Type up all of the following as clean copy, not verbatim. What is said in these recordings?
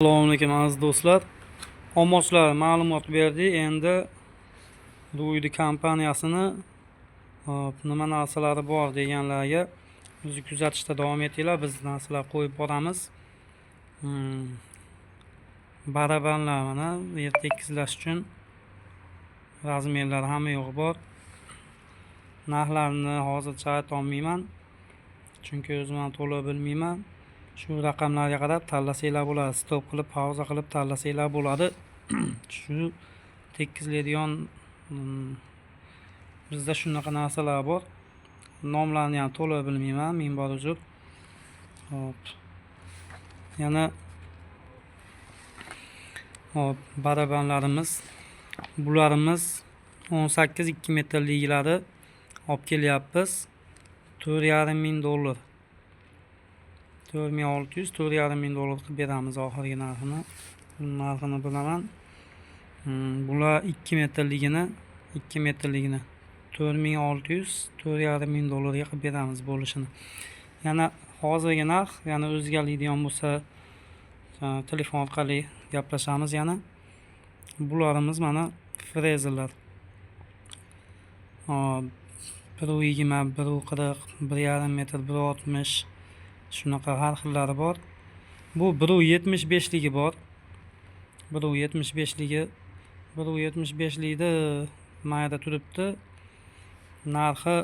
Assalomu alaykum aziz do'stlar. Omochlar ma'lumot berdi. Endi Ruidi kompaniyasini nima narsalari bor deganlarga bizni kuzatishda davom etinglar. Biz narsalar qo'yib boramiz. Barabanlar mana yer tekizlash uchun razmerlar hamma yo'q bor. Narxlarini hozircha ayta olmayman. Chunki o'zim ham to'liq bilmayman. Shu raqamlarga qarab tanlasanglar bo'ladi. Stop qilib, pauza qilib tanlasanglar bo'ladi. Shu tekizlaydigan bizda shunaqa narsalar bor. Nomlarini ham to'liq bilmayman, ming bor uzr. Hop. Yana barabanlarimiz, bularimiz 18-2 metrliklari olib kelyapmiz. $4,500. 4,600-4,500 qilib beramiz oxirgi narxini. Narxini bilaman. Bular 2 metrligini $4,600-4,500 ga qilib beramiz bo'lishini. Yana hozirgi narx, yana o'zgaradigan bo'lsa telefon orqali gaplashamiz yana. Bularimiz mana frezerlar. 120, 140, 1,5 metr, 1,60 shunaqa har xillari bor. Bu 1,75ligi bor. 1,75likda mayda turibdi. Narxi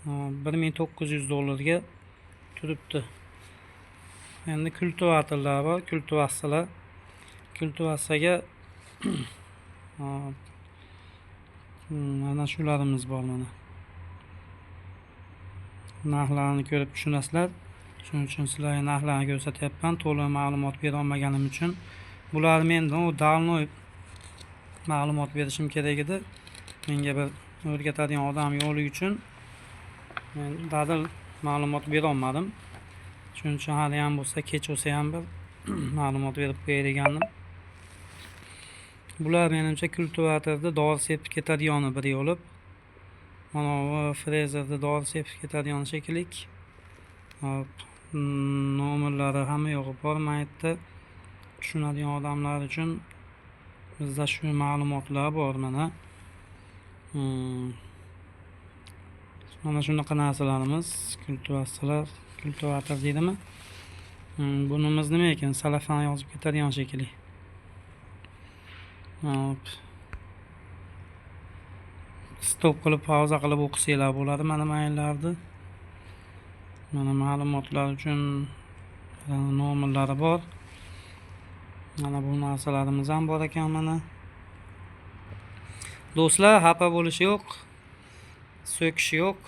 $1,900 ga turibdi. Endi kultivatorlar bor, kultivatsiyaga mana shularimiz bor mana. Narxlarini ko'rib tushunasizlar. Shuning uchun sizlarga narxlarni ko'rsatyapman, to'liq ma'lumot bera olmaganim uchun. Bular mendan davnoy ma'lumot berishim kerak edi. Menga bir o'rgatadigan odam yo'qligi uchun men dadil ma'lumot bera olmadim. Shuning uchun hali ham bo'lsa, kech bo'lsa ham bir ma'lumot berib qo'yay degandim. Bular menimcha kultivatorda dori sepib ketadigani bir yo'lib. Mana bu frezerda dori sepib ketadigan shekilli. Hop. Nomerlari hamma yo'q bor maytda. Tushunadigan odamlar uchun bizda shu ma'lumotlar bor mana. Mana shunaqa narsalarimiz, kultivator deydimi? Bunimiz nima ekan? Salafan yozib ketadigan shekilli. Hop. Stop qilib, pauza qilib o'qisanglar bo'ladi mana maylarni. Mana ma'lumotlar uchun nomerlari bor. Mana bu narsalarimiz ham bor ekan mana. Do'stlar, xafa bo'lish yo'q. So'kish yo'q.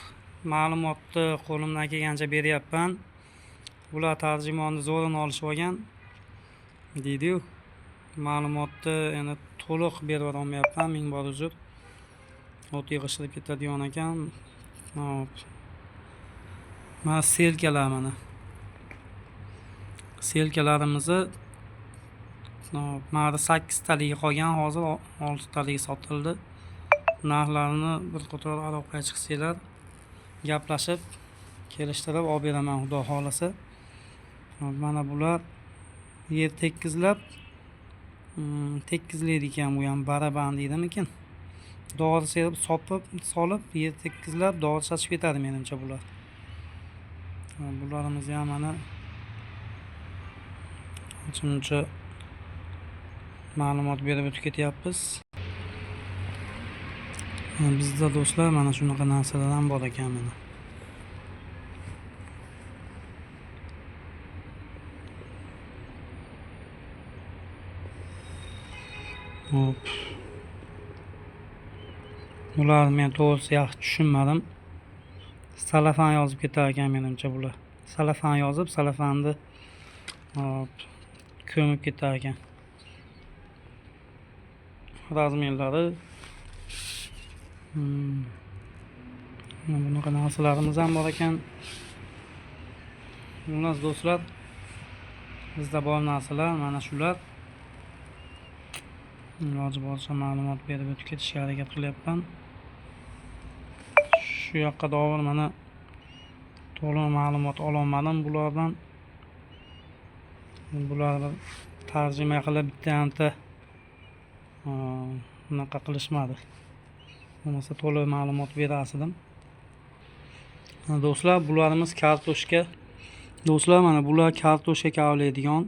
Ma'lumotni qo'limdan kelgancha beryapman. Bular tarjimonni zo'rini olishib olgan. Deydi-yu. Ma'lumotni yana to'liq berib olmayapman, ming bor uzr. O't yig'ishtirib ketadigan ekan. Hop. Mana selkalar mana. Selkalarimizni mana 8 taligi qolgan, hozir 6 taligi sotildi. Narxlarini bir qator aloqaga chiqsanglar, gaplashib, kelishtirib olib beraman xudo xolasa. Mana bular yer tekizlaydi ekan, bu ham baraban deydimikin. Dori sepib, solib, yer tekizlab, dori sachib ketadi menimcha bular. Bularimiz ham mana shuncha ma'lumot berib o'tib ketyapmiz. Bizda do'stlar mana shunaqa narsalar ham bor ekan mana. Hop. Bularni men to'g'risi yaxshi tushunmadim. Salafan yozib ketar ekan menimcha bular. Salafan yozib, salafanni ko'mib ketar ekan. Razmerlari bunaqa narsalarimiz ham bor ekan. Bunlar do'stlar, bizda bor narsalar mana shular. Iloji boricha ma'lumot berib o'tib ketishga harakat qilyapman. Shu yoqqa davr mana to'liq ma'lumot ololmadim bulardan. Bularni tarjima qilib bitta bunaqa qilishmadi. Bo'lmasa to'liq ma'lumot berardim. Do'stlar, bularimiz kartoshka. Do'stlar, mana bular kartoshka kavlaydigan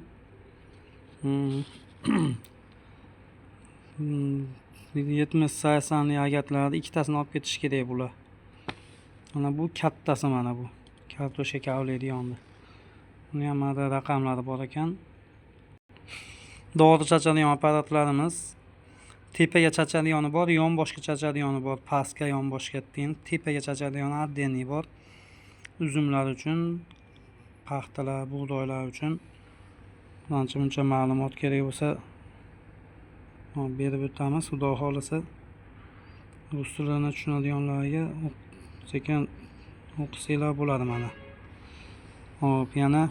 70-80 agatlarni ikkitasini olib ketish kerak bular. Mana bu kattasi, mana bu kartoshka kavlaydigandi. Buni ham mana raqamlari bor ekan. Dori chachadigan apparatlarimiz tepaga chachadigani bor, yonboshga chachadigani bor, pastga yonboshga deyin, tepaga chachadigani отдельный bor. Uzumlar uchun, paxtalar, bug'doylar uchun ancha muncha ma'lumot kerak bo'lsa berib o'tamiz. Xudo xolisa rus tilini tushunadiganlarga sekin o'qisanglar bo'ladi mana. Hop, yana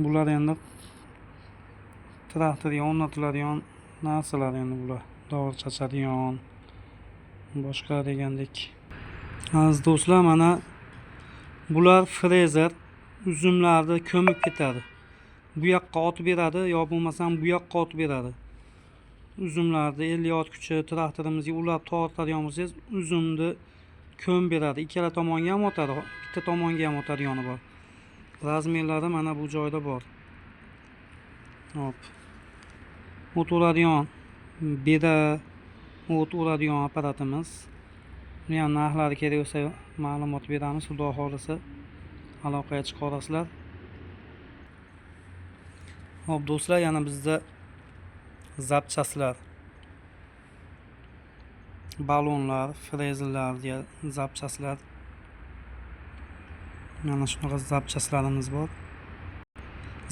bular endi traktorga o'rnatiladigan narsalar, endi bular dori chachadigan boshqa degandek. Aziz do'stlar, mana bular frezer uzumlarni ko'mib ketadi. Bu yoqqa otib beradi, yo bo'lmasam bu yoqqa otib beradi. Uzumlarni 50 otkuchi traktorimizga ulab tortadigan bo'lsangiz, uzumni ko'mib beradi. Ikkala tomonga ham otadi, bitta tomonga ham otadigani bor. Razmerlari mana bu joyda bor. Hop. O't uradigan beda o't uradigan apparatimiz. Buni ham narxlari kerak bo'lsa ma'lumot beramiz. Xudo xolisa aloqaga chiqarasizlar. Hop do'stlar, yana bizda zapchastlar, balonlar, frezerlarga zapchastlar. Mana shunaqa zapchastlarimiz bor.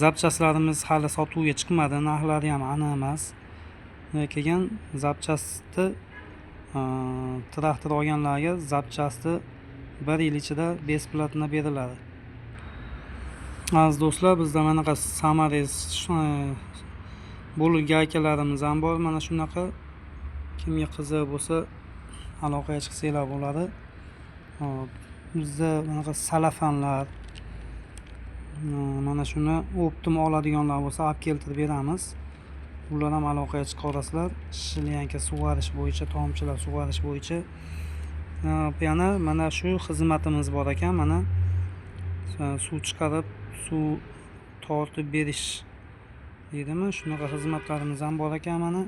Zapchastlarimiz hali sotuvga chiqmadi, narxlari ham aniq emas. Lekin zapchastni traktor olganlarga zapchastni 1 yil ichida besplatno beriladi. Aziz do'stlar, bizda mana bunaqa samarez bo'lib gaykalarimiz ham bor. Mana shunaqa, kimga qiziq bo'lsa aloqaga chiqsanglar bo'ladi. Bizda bunaqa salafanlar, mana shuni optim oladiganlar bo'lsa olib keltirib beramiz. Ular ham aloqaga chiqarasizlar. Shilyanka sug'arish bo'yicha, tomchilar sug'arish bo'yicha. Yana mana shu xizmatimiz bor ekan. Mana suv chiqarib, suv tortib berish deydimi? Shunaqa xizmatlarimiz ham bor ekan. Mana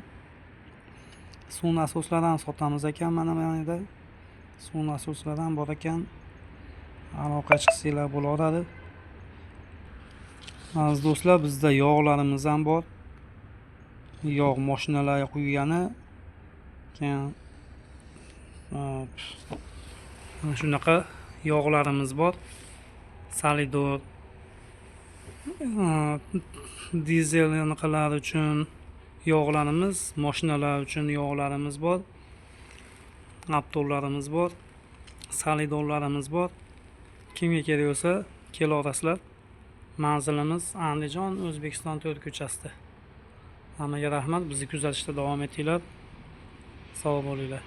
suv nasoslarini sotamiz ekan. Mana bu yerda suv nasoslari ham bor ekan. Aloqaga chiqsanglar bo'laveradi. Aziz do'stlar, bizda yog'larimiz ham bor. Yog' mashinalarga quygani keyin shunaqa yog'larimiz bor. Salidor, dizel yoqalar uchun yog'larimiz, mashinalar uchun yog'larimiz bor. Aptollarimiz bor. Salidorlarimiz bor. Kimga kerak bo'lsa kelaverasizlar. Manzilimiz Andijon, O'zbekiston 4 ko'chasida. Hammaga rahmat. Bizni kuzatishda davom etinglar. Sog' bo'linglar.